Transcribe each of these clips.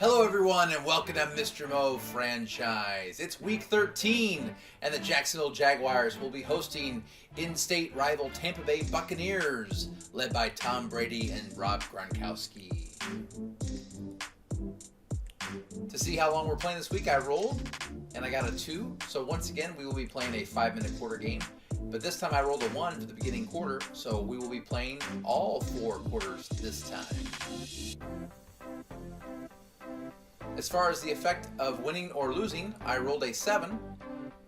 Hello everyone and welcome to Mr.MoFranchise. It's week 13 and the Jacksonville Jaguars will be hosting in-state rival Tampa Bay Buccaneers led by Tom Brady and Rob Gronkowski. To see how long we're playing this week, I rolled and I got a 2. So once again, we will be playing a 5-minute quarter game. But this time I rolled a 1 for the beginning quarter, so we will be playing all 4 quarters this time. As far as the effect of winning or losing, I rolled a 7,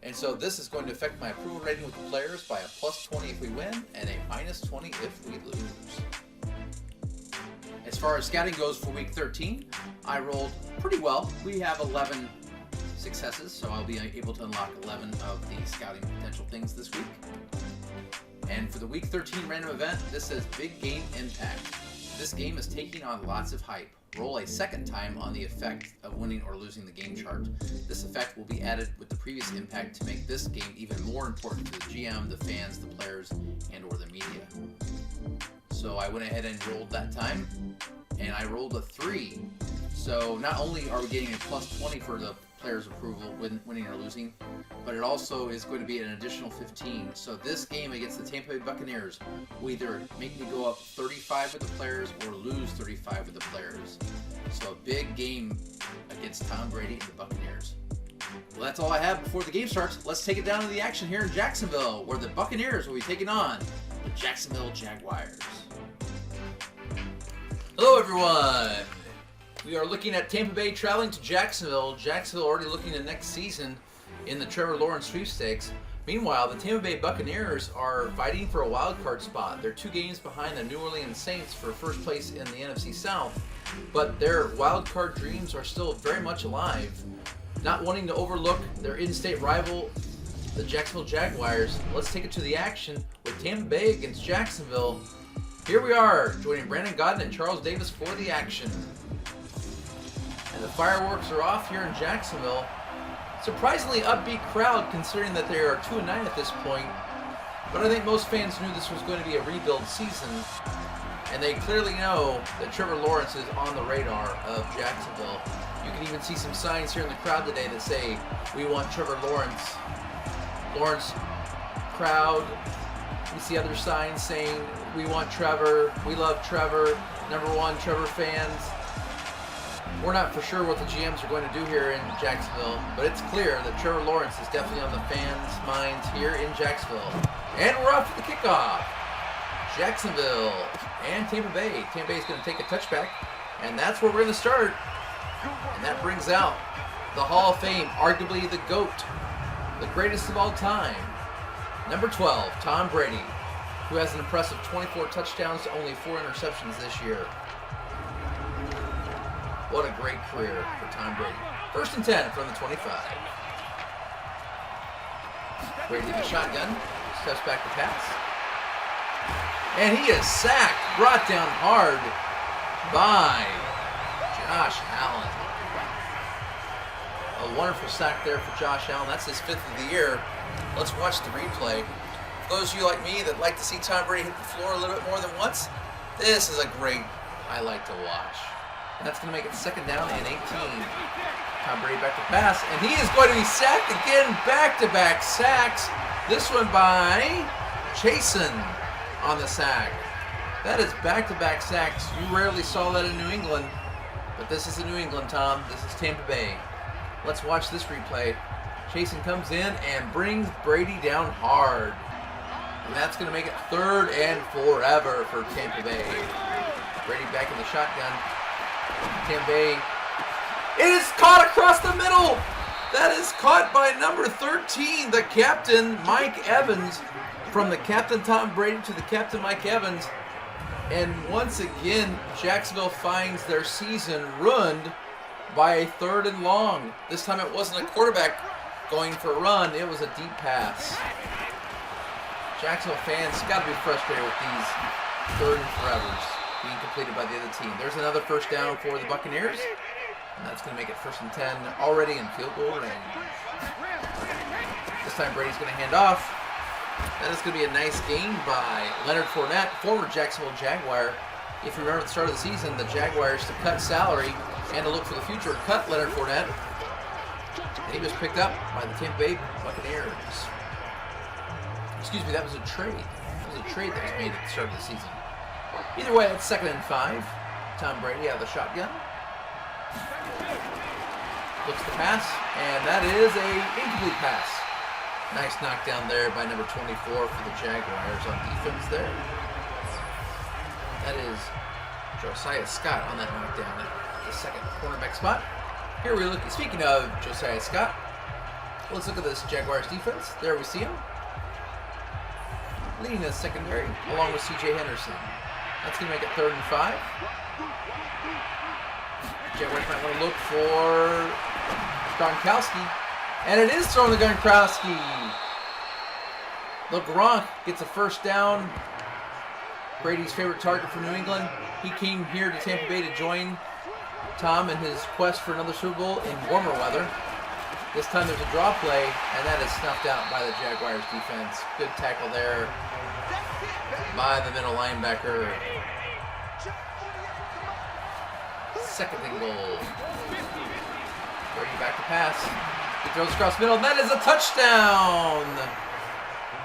and so this is going to affect my approval rating with the players by a plus 20 if we win and a minus 20 if we lose. As far as scouting goes for week 13, I rolled pretty well. We have 11 successes, so I'll be able to unlock 11 of the scouting potential things this week. And for the week 13 random event, this says Big Game Impact. This game is taking on lots of hype. Roll a second time on the effect of winning or losing the game chart. This effect will be added with the previous impact to make this game even more important to the GM, the fans, the players, and or the media. So I went ahead and rolled that time, and I rolled a 3. So not only are we getting a plus 20 for the players' approval winning or losing, but it also is going to be an additional 15. So this game against the Tampa Bay Buccaneers will either make me go up 35 with the players or lose 35 with the players. So a big game against Tom Brady and the Buccaneers. Well, that's all I have before the game starts. Let's take it down to the action here in Jacksonville, where the Buccaneers will be taking on the Jacksonville Jaguars. Hello, everyone. We are looking at Tampa Bay traveling to Jacksonville. Jacksonville already looking at next season in the Trevor Lawrence sweepstakes. Meanwhile, the Tampa Bay Buccaneers are fighting for a wild card spot. They're 2 games behind the New Orleans Saints for first place in the NFC South, but their wild card dreams are still very much alive. Not wanting to overlook their in-state rival, the Jacksonville Jaguars, let's take it to the action with Tampa Bay against Jacksonville. Here we are, joining Brandon Godden and Charles Davis for the action. And the fireworks are off here in Jacksonville. Surprisingly upbeat crowd considering that they are 2-9 at this point. But I think most fans knew this was going to be a rebuild season. And they clearly know that Trevor Lawrence is on the radar of Jacksonville. You can even see some signs here in the crowd today that say, "We want Trevor Lawrence." Lawrence crowd. We see other signs saying, "We want Trevor. We love Trevor. #1 Trevor fans." We're not for sure what the GMs are going to do here in Jacksonville, but it's clear that Trevor Lawrence is definitely on the fans' minds here in Jacksonville. And we're off to the kickoff. Jacksonville and Tampa Bay. Tampa Bay is going to take a touchback, and that's where we're going to start. And that brings out the Hall of Fame, arguably the GOAT, the greatest of all time. Number 12, Tom Brady, who has an impressive 24 touchdowns to only 4 interceptions this year. What a great career for Tom Brady. 1st and 10 from the 25. Brady in the shotgun, steps back to pass. And he is sacked, brought down hard by Josh Allen. A wonderful sack there for Josh Allen. That's his 5th of the year. Let's watch the replay. For those of you like me that like to see Tom Brady hit the floor a little bit more than once, this is a great highlight to watch. And that's going to make it 2nd down and 18. Tom Brady back to pass, and he is going to be sacked again. Back-to-back sacks. This one by Chasen on the sack. That is back-to-back sacks. You rarely saw that in New England, but this is in New England, Tom. This is Tampa Bay. Let's watch this replay. Chasen comes in and brings Brady down hard. And that's going to make it 3rd and forever for Tampa Bay. Brady back in the shotgun. Tampa Bay. It is caught across the middle. That is caught by number 13, the captain, Mike Evans. From the captain Tom Brady to the captain Mike Evans. And once again, Jacksonville finds their season ruined by a 3rd and long. This time it wasn't a quarterback going for a run, it was a deep pass. Jacksonville fans got to be frustrated with these 3rd and forevers being completed by the other team. There's another 1st down for the Buccaneers. And that's going to make it 1st and 10 already in field goal range. This time Brady's going to hand off. That is going to be a nice gain by Leonard Fournette, former Jacksonville Jaguar. If you remember at the start of the season, the Jaguars, to cut salary, And to look for the future, cut Leonard Fournette. And he was picked up by the Tampa Bay Buccaneers. Excuse me, that was a trade. That was a trade that was made at the start of the season. Either way, it's 2nd and 5. Tom Brady out of the shotgun. Looks to pass, and that is a incomplete pass. Nice knockdown there by number 24 for the Jaguars on defense there. That is Josiah Scott on that knockdown at the second cornerback spot. Here we look, speaking of Josiah Scott, let's look at this Jaguars defense. There we see him. Leading the secondary along with C.J. Henderson. That's going to make it 3rd and 5. Jaguars might want to look for Gronkowski. And it is thrown to Gronkowski. Look, Gronk gets a first down. Brady's favorite target for New England. He came here to Tampa Bay to join Tom in his quest for another Super Bowl in warmer weather. This time there's a draw play, and that is snuffed out by the Jaguars defense. Good tackle there by the middle linebacker. 2nd and goal. Brady back to pass. He throws across the middle, and that is a touchdown!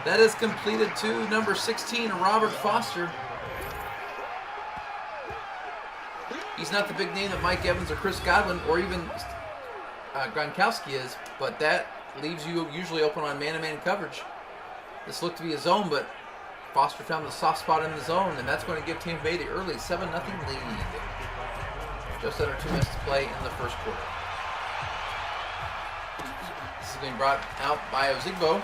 That is completed to number 16, Robert Foster. He's not the big name that Mike Evans or Chris Godwin or even Gronkowski is, but that leaves you usually open on man-to-man coverage. This looked to be a zone, but Foster found the soft spot in the zone, and that's going to give Tampa Bay the early 7-0 lead. Just under 2 minutes to play in the first quarter. This is being brought out by Ozigbo.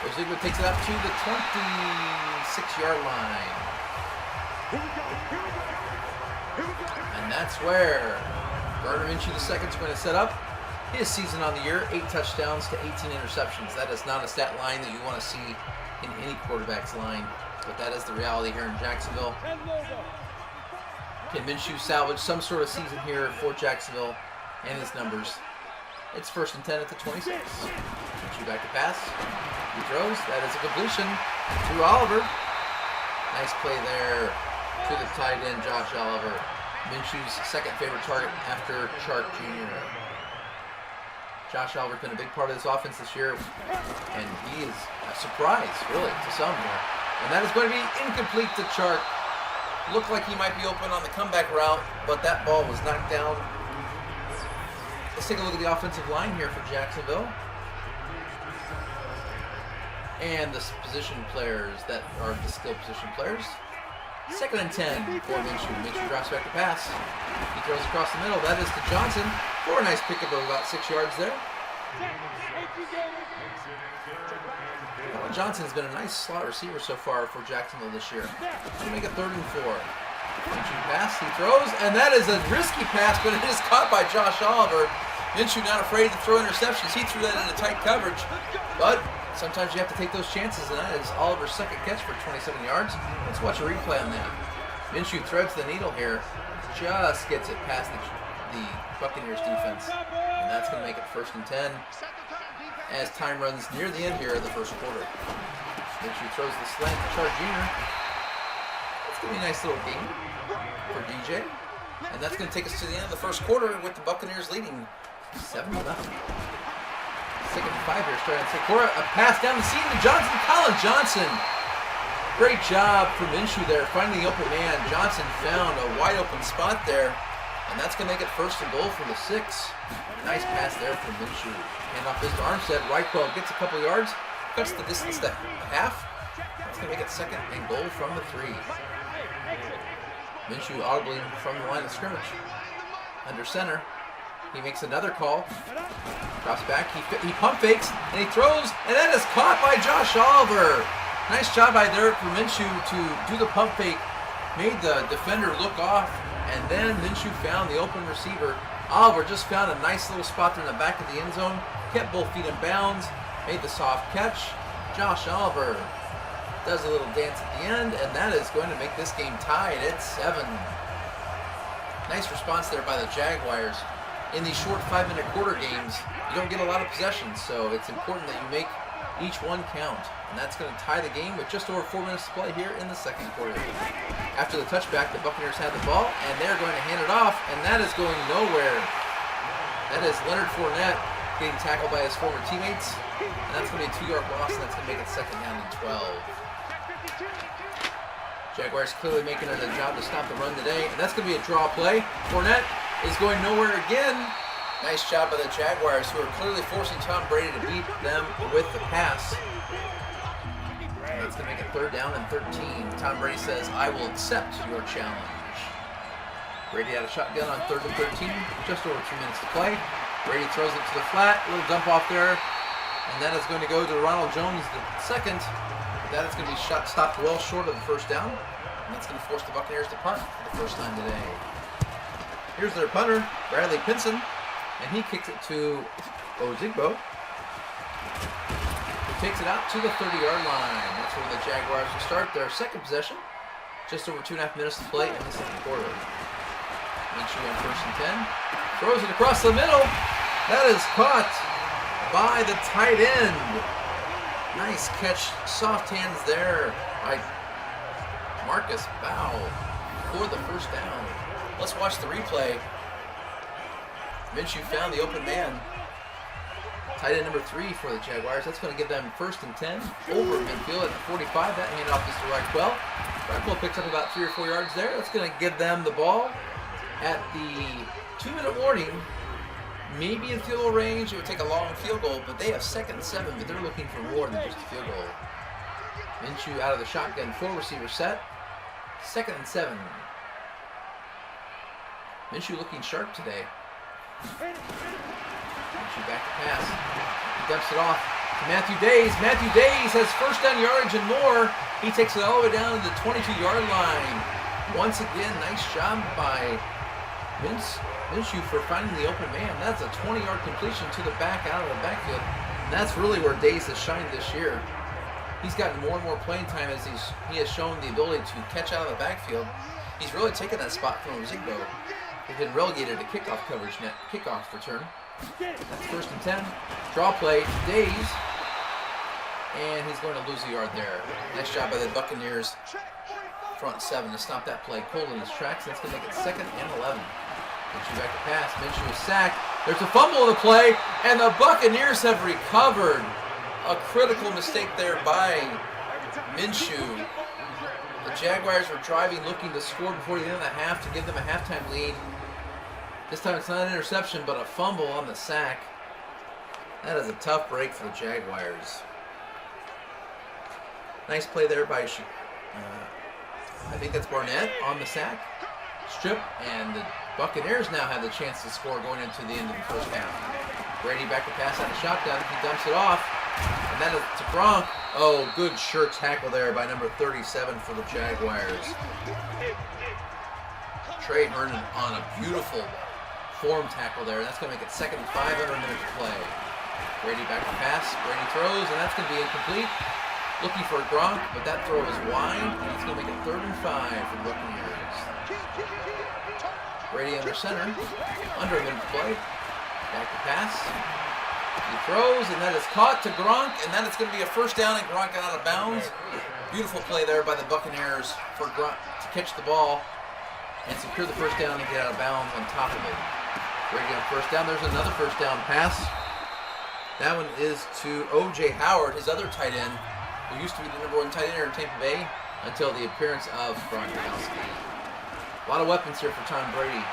Ozigbo takes it up to the 26-yard line. And that's where Gardner Minshew II is going to set up his season on the year. 8 touchdowns to 18 interceptions. That is not a stat line that you want to see in any quarterback's line, but that is the reality here in Jacksonville. Can Minshew salvage some sort of season here for Jacksonville and his numbers? It's 1st and 10 at the 26. Minshew back to pass. He throws. That is a completion to Oliver. Nice play there to the tight end, Josh Oliver. Minshew's 2nd favorite target after Chark Jr. Josh Oliver's been a big part of this offense this year, and he is a surprise, really, to some here. And that is going to be incomplete to Chark. Looked like he might be open on the comeback route, but that ball was knocked down. Let's take a look at the offensive line here for Jacksonville. And the position players that are the skill position players. 2nd and 10 for Minshew. Minshew drops back to pass. He throws across the middle. That is to Johnson for a nice pickup of about 6 yards there. Well, Johnson's been a nice slot receiver so far for Jacksonville this year. He'll make it 3rd and 4. Minshew pass, he throws, and that is a risky pass, but it is caught by Josh Oliver. Minshew not afraid to throw interceptions. He threw that into tight coverage, but sometimes you have to take those chances, and that is Oliver's 2nd catch for 27 yards. Let's watch a replay on that. Minshew threads the needle here, just gets it past the Buccaneers defense, and that's going to make it 1st and 10 as time runs near the end here of the first quarter. Minshew throws the slant to Chark Jr. It's going to be a nice little game for DJ, and that's going to take us to the end of the first quarter with the Buccaneers leading 7-0. 2nd and 5 here, starting at Secora. A pass down the seam to Johnson. Colin Johnson. Great job for Minshew there, finding the open man. Johnson found a wide open spot there, and that's going to make it 1st and goal for the 6. Nice pass there from Minshew. Hand off this to Armstead. Reichwell gets a couple yards, cuts the distance to half. That's going to make it 2nd and goal from the 3. Minshew audibly from the line of scrimmage. Under center. He makes another call. Drops back. He pump fakes, and he throws, and that is caught by Josh Oliver. Nice job by there for Minshew to do the pump fake. Made the defender look off, and then Minshew found the open receiver. Oliver just found a nice little spot there in the back of the end zone. Kept both feet in bounds. Made the soft catch. Josh Oliver does a little dance at the end, and that is going to make this game tied at 7. Nice response there by the Jaguars. In these short 5-minute quarter games, you don't get a lot of possessions, so it's important that you make Each one count. And that's going to tie the game with just over 4 minutes to play here in the second quarter. After the touchback, the Buccaneers have the ball, and they're going to hand it off, and that is going nowhere. That is Leonard Fournette getting tackled by his former teammates, and that's going to be a 2-yard loss, and that's going to make it second down and 12. Jaguars clearly making it a job to stop the run today, and that's going to be a draw play. Fournette is going nowhere again. Nice job by the Jaguars, who are clearly forcing Tom Brady to beat them with the pass. And that's going to make it third down and 13. Tom Brady says, I will accept your challenge. Brady had a shotgun on 3rd and 13, just over 2 minutes to play. Brady throws it to the flat, little dump off there, and that is going to go to Ronald Jones, the second. That is going to be stopped well short of the first down, and that's going to force the Buccaneers to punt for the first time today. Here's their punter, Bradley Pinson, and he kicks it to Ozigbo, who takes it out to the 30-yard line. That's where the Jaguars will start their second possession. Just over 2.5 minutes to play in the second quarter. Minshew on 1st and 10. Throws it across the middle. That is caught by the tight end. Nice catch. Soft hands there by Marcus Bow for the first down. Let's watch the replay. Minshew found the open man. Tight end number 3 for the Jaguars. That's going to give them 1st and 10 over midfield at the 45. That handoff is to Reichwell. Reichwell picks up about 3 or 4 yards there. That's going to give them the ball at the 2-minute warning. Maybe in field goal range. It would take a long field goal, but they have 2nd and 7, but they're looking for more than just a field goal. Minshew out of the shotgun, 4 receiver set. 2nd and 7. Minshew looking sharp today. Minshew back to pass. He dumps it off to Matthew Days. Matthew Days has first down yardage and more. He takes it all the way down to the 22-yard line. Once again, nice job by Minshew for finding the open man. That's a 20-yard completion to the back out of the backfield. And that's really where Days has shined this year. He's gotten more and more playing time as he has shown the ability to catch out of the backfield. He's really taken that spot from Ozigbo. They've been relegated to kickoff coverage net, kickoff return. That's 1st and 10. Draw play to Days. And he's going to lose a yard there. Nice job by the Buccaneers front 7 to stop that play cold in his tracks. That's going to make it 2nd and 11. Minshew back to pass. Minshew is sacked. There's a fumble in the play, and the Buccaneers have recovered. A critical mistake there by Minshew. The Jaguars were driving, looking to score before the end of the half to give them a halftime lead. This time it's not an interception, but a fumble on the sack. That is a tough break for the Jaguars. Nice play there by, I think that's Barnett on the sack. Strip, and the Buccaneers now have the chance to score going into the end of the first half. Brady back to pass out of shotgun. He dumps it off. And that is to Gronk. Oh, good sure tackle there by number 37 for the Jaguars. Trey Herndon on a beautiful form tackle there. That's going to make it 2nd and 5 under a minute to play. Brady back to pass. Brady throws, and that's going to be incomplete. Looking for Gronk, but that throw is wide, and it's going to make it 3rd and 5 for the Buccaneers. Brady under center. Under a minute to play. Back to pass. He throws, and that is caught to Gronk, and that is going to be a first down, and Gronk got out of bounds. Beautiful play there by the Buccaneers for Gronk to catch the ball and secure the first down and get out of bounds on top of it. Brady on first down. There's another first down pass. That one is to O.J. Howard, his other tight end, who used to be the number 1 tight end here in Tampa Bay until the appearance of Gronkowski. A lot of weapons here for Tom Brady.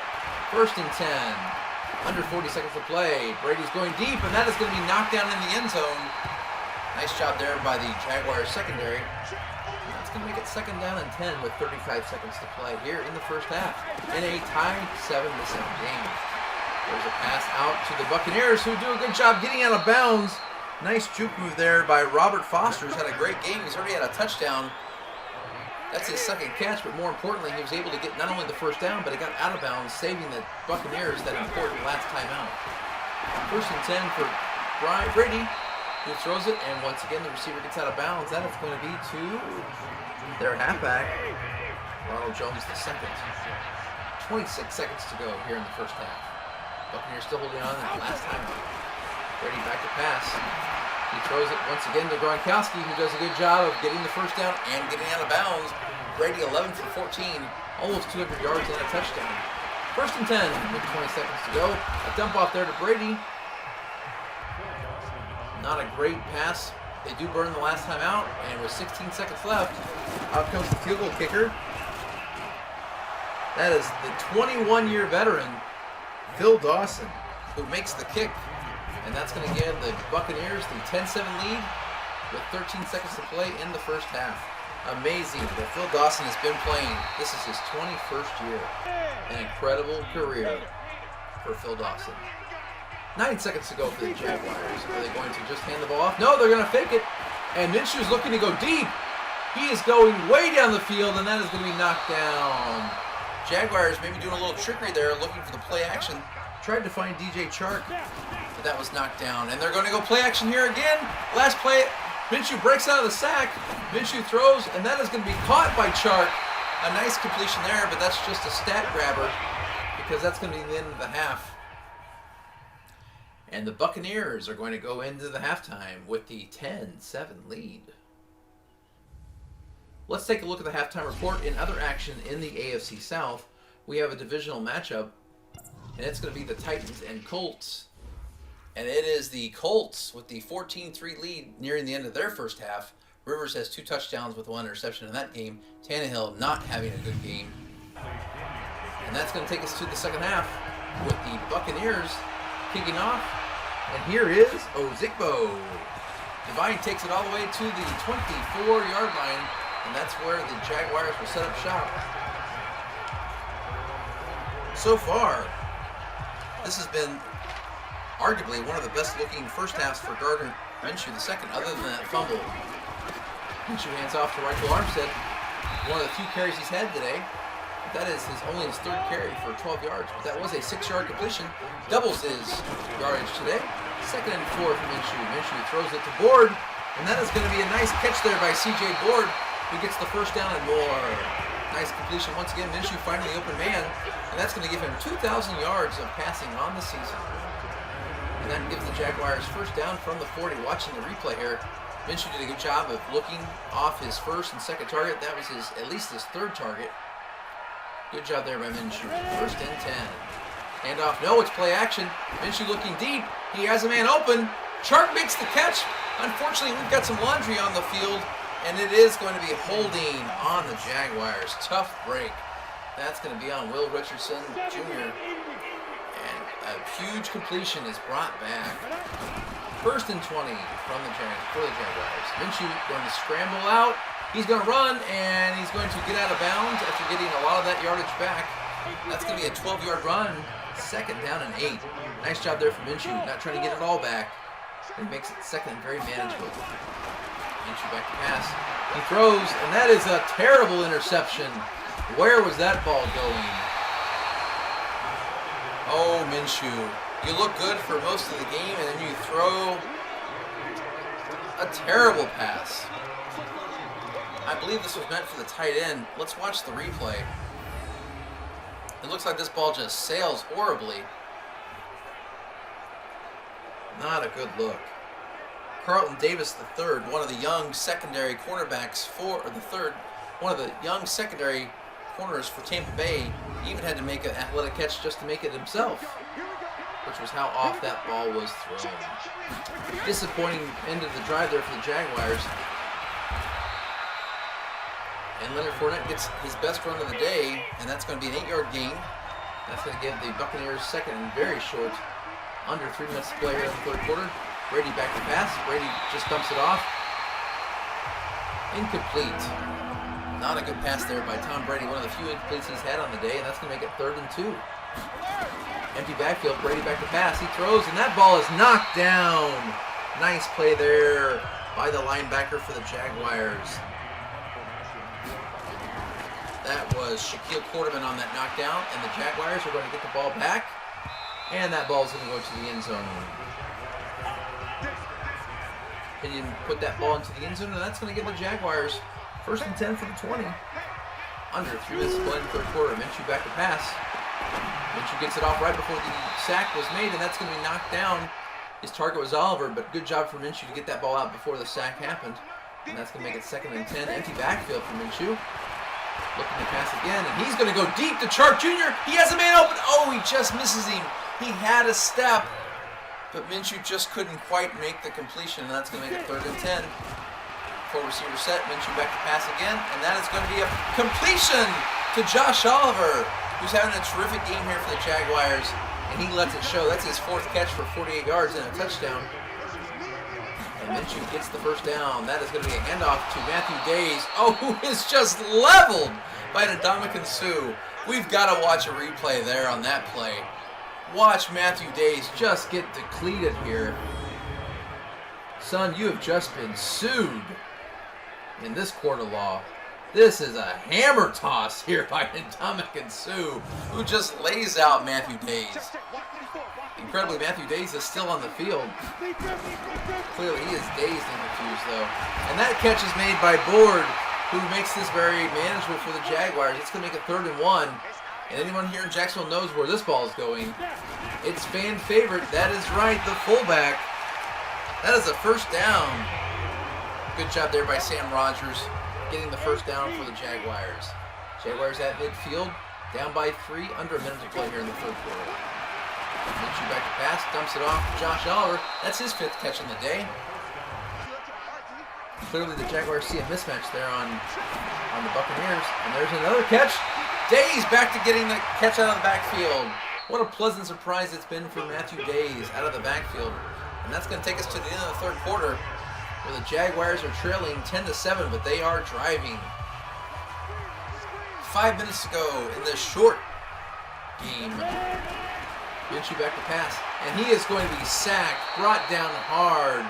1st and 10. Under 40 seconds to play. Brady's going deep, and that is going to be knocked down in the end zone. Nice job there by the Jaguars secondary. And that's going to make it 2nd down and 10 with 35 seconds to play here in the first half in a tied 7-7 game. There's a pass out to the Buccaneers, who do a good job getting out of bounds. Nice juke move there by Robert Foster, who's had a great game. He's already had a touchdown. That's his 2nd catch, but more importantly, he was able to get not only the first down, but he got out of bounds, saving the Buccaneers that important last time out. 1st and 10 for Brady, who throws it, and once again, the receiver gets out of bounds. That is going to be to their halfback, Ronald Jones II. 26 seconds to go here in the first half. Buccaneers still holding on that last time out. Brady back to pass. He throws it once again to Gronkowski, who does a good job of getting the first down and getting out of bounds. Brady 11 for 14, almost 200 yards and a touchdown. First and 10 with 20 seconds to go. A dump off there to Brady. Not a great pass. They do burn the last time out, and with 16 seconds left, out comes the field goal kicker. That is the 21-year veteran, Phil Dawson, who makes the kick. And that's going to give the Buccaneers the 10-7 lead with 13 seconds to play in the first half. Amazing that Phil Dawson has been playing. This is his 21st year. An incredible career for Phil Dawson. 9 seconds to go for the Jaguars. Are they going to just hand the ball off? No, they're going to fake it. And Minshew's looking to go deep. He is going way down the field, and that is going to be knocked down. Jaguars maybe doing a little trickery there, looking for the play action. Tried to find DJ Chark, but that was knocked down. And they're going to go play action here again. Last play, Minshew breaks out of the sack. Minshew throws, and that is going to be caught by Chark. A nice completion there, but that's just a stat grabber because that's going to be the end of the half. And the Buccaneers are going to go into the halftime with the 10-7 lead. Let's take a look at the halftime report. In other action in the AFC South, we have a divisional matchup, and it's going to be the Titans and Colts. And it is the Colts with the 14-3 lead nearing the end of their first half. Rivers has 2 touchdowns with 1 interception in that game. Tannehill not having a good game. And that's going to take us to the second half with the Buccaneers kicking off. And here is Ozigbo. Divine takes it all the way to the 24-yard line, and that's where the Jaguars will set up shop. So far, this has been arguably one of the best-looking first halves for Gardner Minshew II, other than that fumble. Minshew hands off to Michael Armstead, one of the few carries he's had today. That is only his 3rd carry for 12 yards, but that was a 6-yard completion. Doubles his yardage today. 2nd and 4 for Minshew. Minshew throws it to Board, and that is going to be a nice catch there by C.J. Board, who gets the first down and more. Nice completion once again. Minshew finding the open man, and that's going to give him 2,000 yards of passing on the season. And that gives the Jaguars first down from the 40. Watching the replay here, Minshew did a good job of looking off his 1st and 2nd target. That was at least his 3rd target. Good job there by Minshew. 1st and 10. Handoff. No, it's play action. Minshew looking deep. He has a man open. Chark makes the catch. Unfortunately, we've got some laundry on the field, and it is going to be holding on the Jaguars. Tough break. That's going to be on Will Richardson Jr. And a huge completion is brought back. 1st and 20 for the Jaguars. Minshew going to scramble out. He's going to run, and he's going to get out of bounds after getting a lot of that yardage back. That's going to be a 12-yard run. 2nd down and 8. Nice job there from Minshew, not trying to get it all back. He makes it 2nd and very manageable. Minshew back to pass. He throws, and that is a terrible interception. Where was that ball going? Oh, Minshew. You look good for most of the game, and then you throw a terrible pass. I believe this was meant for the tight end. Let's watch the replay. It looks like this ball just sails horribly. Not a good look. Carlton Davis III, one of the young secondary cornerbacks one of the young secondary corners for Tampa Bay, even had to make an athletic catch just to make it himself, which was how off that ball was thrown. Disappointing end of the drive there for the Jaguars. And Leonard Fournette gets his best run of the day, and that's going to be an 8-yard gain. That's going to give the Buccaneers 2nd and very short. Under 3 minutes to play here in the 3rd quarter. Brady back to pass. Brady just dumps it off. Incomplete. Not a good pass there by Tom Brady. One of the few incompletes he's had on the day, and that's going to make it 3rd and 2. Empty backfield. Brady back to pass. He throws, and that ball is knocked down. Nice play there by the linebacker for the Jaguars. That was Shaquille Quarterman on that knockdown, and the Jaguars are going to get the ball back, and that ball is going to go to the end zone. Pinion put that ball into the end zone, and that's going to give the Jaguars 1st and 10 for the 20. Under 3 minutes to play in the 3rd quarter. Minshew back to pass. Minshew gets it off right before the sack was made, and that's going to be knocked down His target was Oliver, but good job for Minshew to get that ball out before the sack happened. And that's going to make it 2nd and 10. Empty backfield for Minshew. Looking to pass again, and he's going to go deep to Chark Jr. He has a man open. Oh, he just misses him. He had a step, but Minshew just couldn't quite make the completion, and that's going to make it 3rd and 10. 4 receiver set. Minshew back to pass again, and that is going to be a completion to Josh Oliver, who's having a terrific game here for the Jaguars, and he lets it show. That's his 4th catch for 48 yards and a touchdown. And Minshew gets the first down. That is going to be a handoff to Matthew Days. Oh, who is just leveled by Ndamukong Suh. We've got to watch a replay there on that play. Watch Matthew Days just get depleted here. Son, you have just been sued in this court of law. This is a hammer toss here by Ndamukong Suh, who just lays out Matthew Days. Incredibly, Matthew Days is still on the field. Clearly, he is dazed and confused, though. And that catch is made by Board, who makes this very manageable for the Jaguars. It's going to make it 3rd and 1. And anyone here in Jacksonville knows where this ball is going. It's fan favorite. That is right, the fullback. That is a first down. Good job there by Sam Rogers, getting the first down for the Jaguars. Jaguars at midfield, down by 3, under a minute to play here in the 3rd quarter. Minshew back to pass, dumps it off to Josh Oliver. That's his 5th catch in the day. Clearly the Jaguars see a mismatch there on the Buccaneers. And there's another catch. Days back to getting the catch out of the backfield. What a pleasant surprise it's been for Matthew Days out of the backfield. And that's going to take us to the end of the 3rd quarter, where the Jaguars are trailing 10-7, but they are driving. 5 minutes to go in this short game. Minshew back to pass, and he is going to be sacked, brought down hard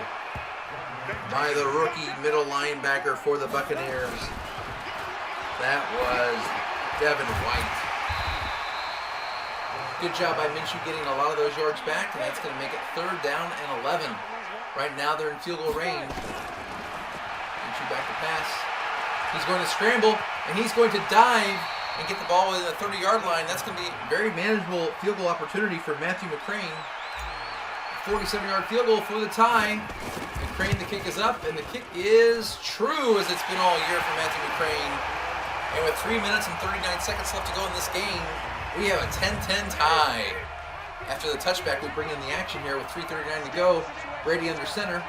by the rookie middle linebacker for the Buccaneers. That was Devin White. Good job by Minshew getting a lot of those yards back, and that's going to make it 3rd down and 11. Right now they're in field goal range. Minshew back to pass. He's going to scramble, and he's going to dive and get the ball within the 30-yard line. That's going to be a very manageable field goal opportunity for Matthew McCrane. 47-yard field goal for the tie. McCrane, the kick is up, and the kick is true, as it's been all year for Matthew McCrane. And with 3 minutes and 39 seconds left to go in this game, we have a 10-10 tie. After the touchback, we bring in the action here with 3:39 to go. Brady under center.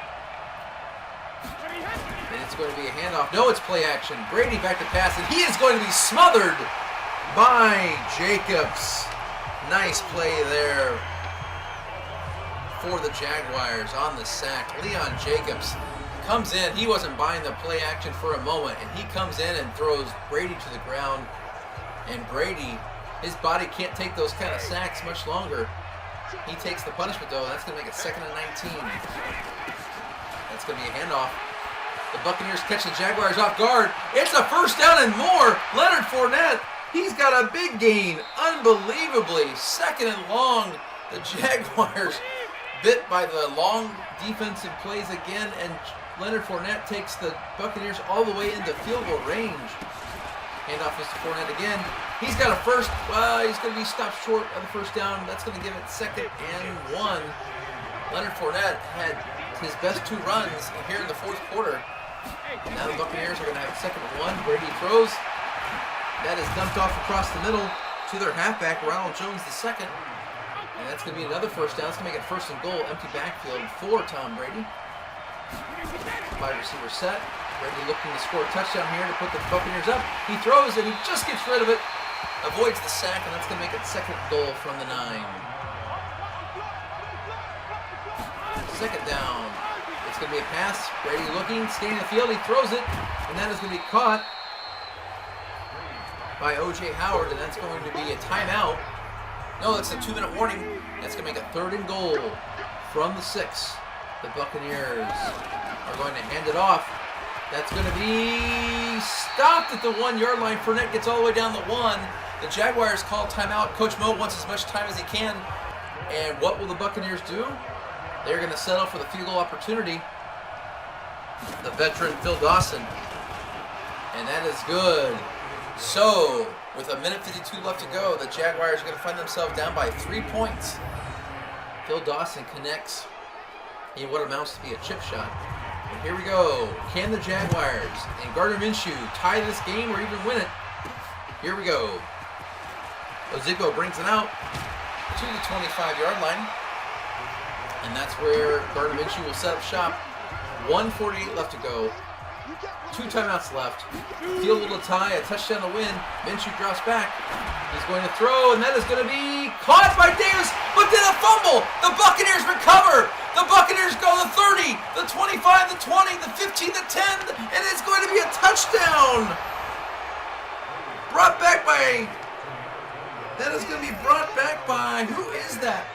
And it's going to be a handoff. No, it's play action. Brady back to pass, and he is going to be smothered by Jacobs. Nice play there for the Jaguars on the sack. Leon Jacobs comes in. He wasn't buying the play action for a moment, and he comes in and throws Brady to the ground. And Brady, his body can't take those kind of sacks much longer. He takes the punishment, though. That's going to make it 2nd and 19. That's going to be a handoff. The Buccaneers catch the Jaguars off guard. It's a first down and more. Leonard Fournette, he's got a big gain. Unbelievably. 2nd and long. The Jaguars bit by the long defensive plays again, and Leonard Fournette takes the Buccaneers all the way into field goal range. Handoff is to Fournette again. He's got a first. He's going to be stopped short of the first down. That's going to give it 2nd and 1. Leonard Fournette had his best 2 runs here in the 4th quarter. Now the Buccaneers are going to have 2nd and 1. Brady throws. That is dumped off across the middle to their halfback, Ronald Jones II. And that's going to be another first down. It's going to make it 1st and goal. Empty backfield for Tom Brady. 5 receiver set. Brady looking to score a touchdown here to put the Buccaneers up. He throws and he just gets rid of it. Avoids the sack, and that's going to make it 2nd goal from the 9. 2nd down. It's going to be a pass. Brady looking, staying in the field. He throws it, and that is going to be caught by O.J. Howard, and that's going to be a timeout. No, it's a 2-minute warning. That's going to make it 3rd and goal from the 6. The Buccaneers are going to hand it off. That's going to be stopped at the 1-yard line. Fournette gets all the way down the 1. The Jaguars call timeout. Coach Mo wants as much time as he can. And what will the Buccaneers do? They're going to settle for the field goal opportunity. The veteran Phil Dawson. And that is good. So, with a minute 52 left to go, the Jaguars are going to find themselves down by 3 points. Phil Dawson connects in what amounts to be a chip shot. And here we go. Can the Jaguars and Gardner Minshew tie this game or even win it? Here we go. Ozigbo brings it out to the 25-yard line. And that's where Gardner Minshew will set up shop. 1:48 left to go. 2 timeouts left. Field goal to tie, a touchdown to win. Minshew drops back. He's going to throw, and that is going to be caught by Davis, but then a fumble. The Buccaneers recover. The Buccaneers go to the 30, the 25, the 20, the 15, the 10, and it's going to be a touchdown. Brought back by, that is going to be brought back by, who is that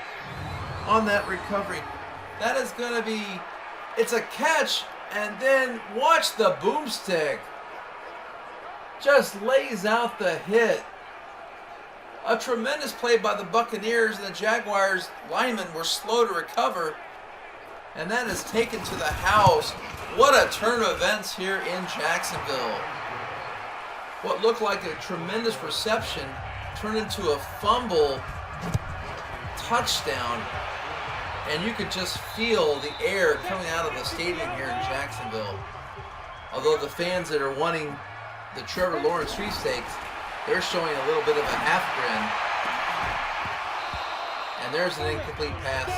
on that recovery? That is going to be, it's a catch, and then watch the boomstick. Just lays out the hit. A tremendous play by the Buccaneers, and the Jaguars linemen were slow to recover. And that is taken to the house. What a turn of events here in Jacksonville. What looked like a tremendous reception turned into a fumble touchdown. And you could just feel the air coming out of the stadium here in Jacksonville. Although the fans that are wanting the Trevor Lawrence sweepstakes, they're showing a little bit of a half grin. And there's an incomplete pass.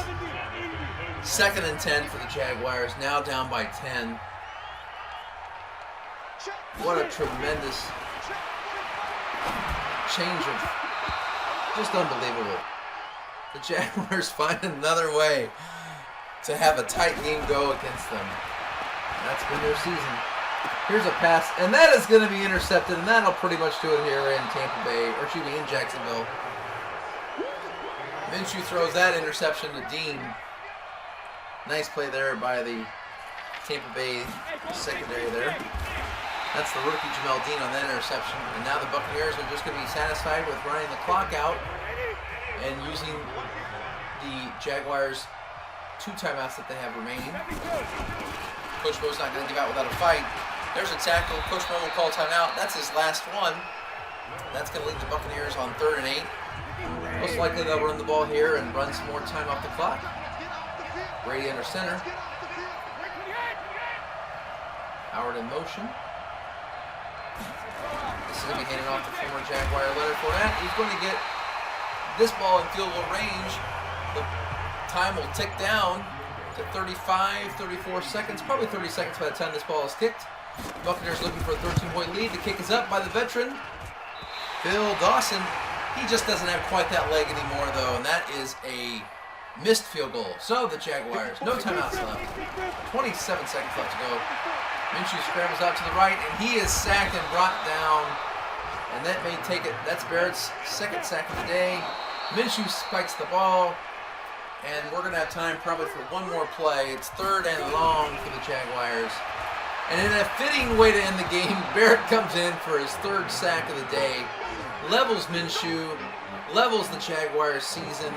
2nd and 10 for the Jaguars, now down by 10. What a tremendous change of, just unbelievable. The Jaguars find another way to have a tight game go against them. And that's been their season. Here's a pass, and that is going to be intercepted, and that'll pretty much do it here in Tampa Bay, or excuse me, in Jacksonville. Minshew throws that interception to Dean. Nice play there by the Tampa Bay secondary there. That's the rookie Jamel Dean on that interception. And now the Buccaneers are just going to be satisfied with running the clock out and using the Jaguars' 2 timeouts that they have remaining. Coach Mo's not going to give out without a fight. There's a tackle. Coach Mo will call timeout. That's his last one. That's going to leave the Buccaneers on 3rd and 8. Most likely they'll run the ball here and run some more time off the clock. Brady under center. Howard in motion. This is going to be handed off to former Jaguar Leonard Fournette. He's going to get this ball in field goal range. The time will tick down to 35, 34 seconds, probably 30 seconds by the time this ball is kicked. Buccaneers looking for a 13-point lead. The kick is up by the veteran, Phil Dawson. He just doesn't have quite that leg anymore, though, and that is a missed field goal. So the Jaguars, no timeouts left. 27 seconds left to go. Minshew scrambles out to the right, and he is sacked and brought down. And that may take it. That's Barrett's 2nd sack of the day. Minshew spikes the ball, and we're going to have time probably for one more play. It's 3rd and long for the Jaguars. And in a fitting way to end the game, Barrett comes in for his 3rd sack of the day. Levels Minshew, levels the Jaguars season,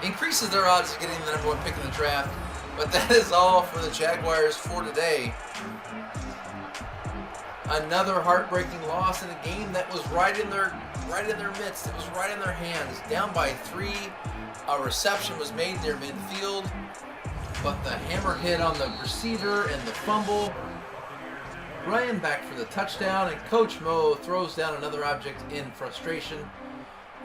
increases their odds of getting the #1 pick in the draft. But that is all for the Jaguars for today. Another heartbreaking loss in a game that was right in their midst. It was right in their hands. Down by 3. A reception was made near midfield, but the hammer hit on the receiver and the fumble. Ryan back for the touchdown, and Coach Mo throws down another object in frustration.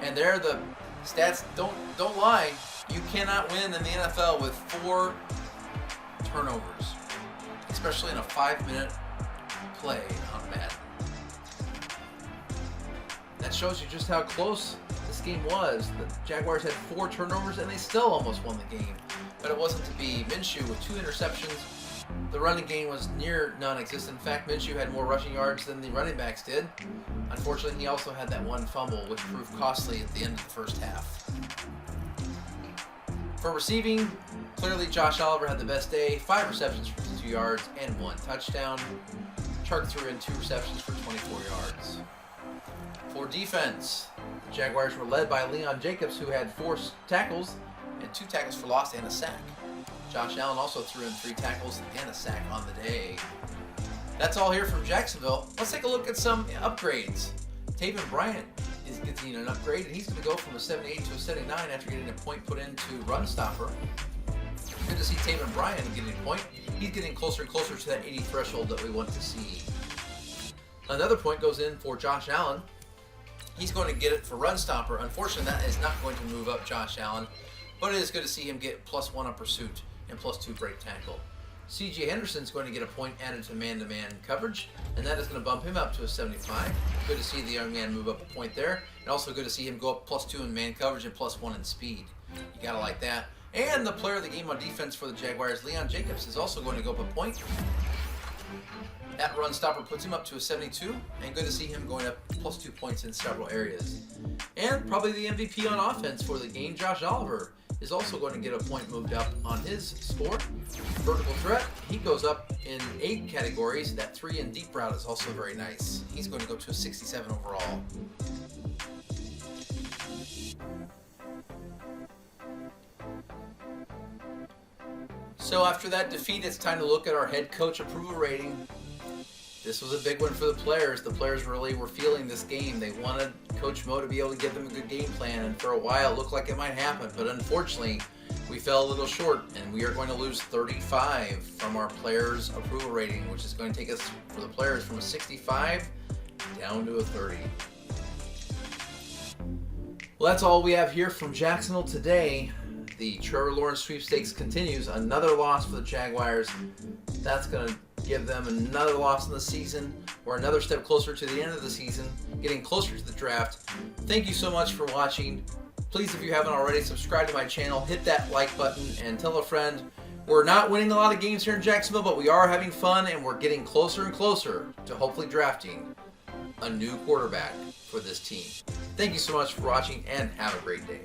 And there the stats don't lie. You cannot win in the NFL with 4 turnovers, especially in a 5-minute play on Madden. That shows you just how close this game was. The Jaguars had 4 turnovers, and they still almost won the game. But it wasn't to be. Minshew with 2 interceptions. The running game was near non-existent. In fact, Minshew had more rushing yards than the running backs did. Unfortunately, he also had that 1 fumble, which proved costly at the end of the first half. For receiving, clearly Josh Oliver had the best day. 5 receptions for 52 yards and 1 touchdown. Chark threw in 2 receptions for 24 yards. For defense, the Jaguars were led by Leon Jacobs, who had 4 tackles and 2 tackles for loss and a sack. Josh Allen also threw in 3 tackles and a sack on the day. That's all here from Jacksonville. Let's take a look at some upgrades. Taven Bryant is getting an upgrade, and he's going to go from a 78 to a 79 after getting a point put into run stopper. Good to see Taven Bryan getting a point. He's getting closer and closer to that 80 threshold that we want to see. Another point goes in for Josh Allen. He's going to get it for run stopper. Unfortunately, that is not going to move up Josh Allen, but it is good to see him get +1 on pursuit and +2 break tackle. C.J. Henderson's going to get a point added to man-to-man coverage, and that is going to bump him up to a 75. Good to see the young man move up a point there, and also good to see him go up +2 in man coverage and +1 in speed. You gotta like that. And the player of the game on defense for the Jaguars, Leon Jacobs, is also going to go up a point. That run stopper puts him up to a 72, and good to see him going up +2 points in several areas. And probably the MVP on offense for the game, Josh Oliver, is also going to get a point moved up on his score. Vertical threat, he goes up in 8 categories. That 3 and deep route is also very nice. He's going to go to a 67 overall. So after that defeat, it's time to look at our head coach approval rating. This was a big one for the players. The players really were feeling this game. They wanted Coach Mo to be able to give them a good game plan, and for a while it looked like it might happen. But unfortunately, we fell a little short, and we are going to lose 35 from our players' approval rating, which is going to take us, for the players, from a 65 down to a 30. Well, that's all we have here from Jacksonville today. The Trevor Lawrence sweepstakes continues. Another loss for the Jaguars. That's going to give them another loss in the season. We're another step closer to the end of the season, getting closer to the draft. Thank you so much for watching. Please, if you haven't already, subscribe to my channel, hit that like button, and tell a friend. We're not winning a lot of games here in Jacksonville, but we are having fun, and we're getting closer and closer to hopefully drafting a new quarterback for this team. Thank you so much for watching, and have a great day.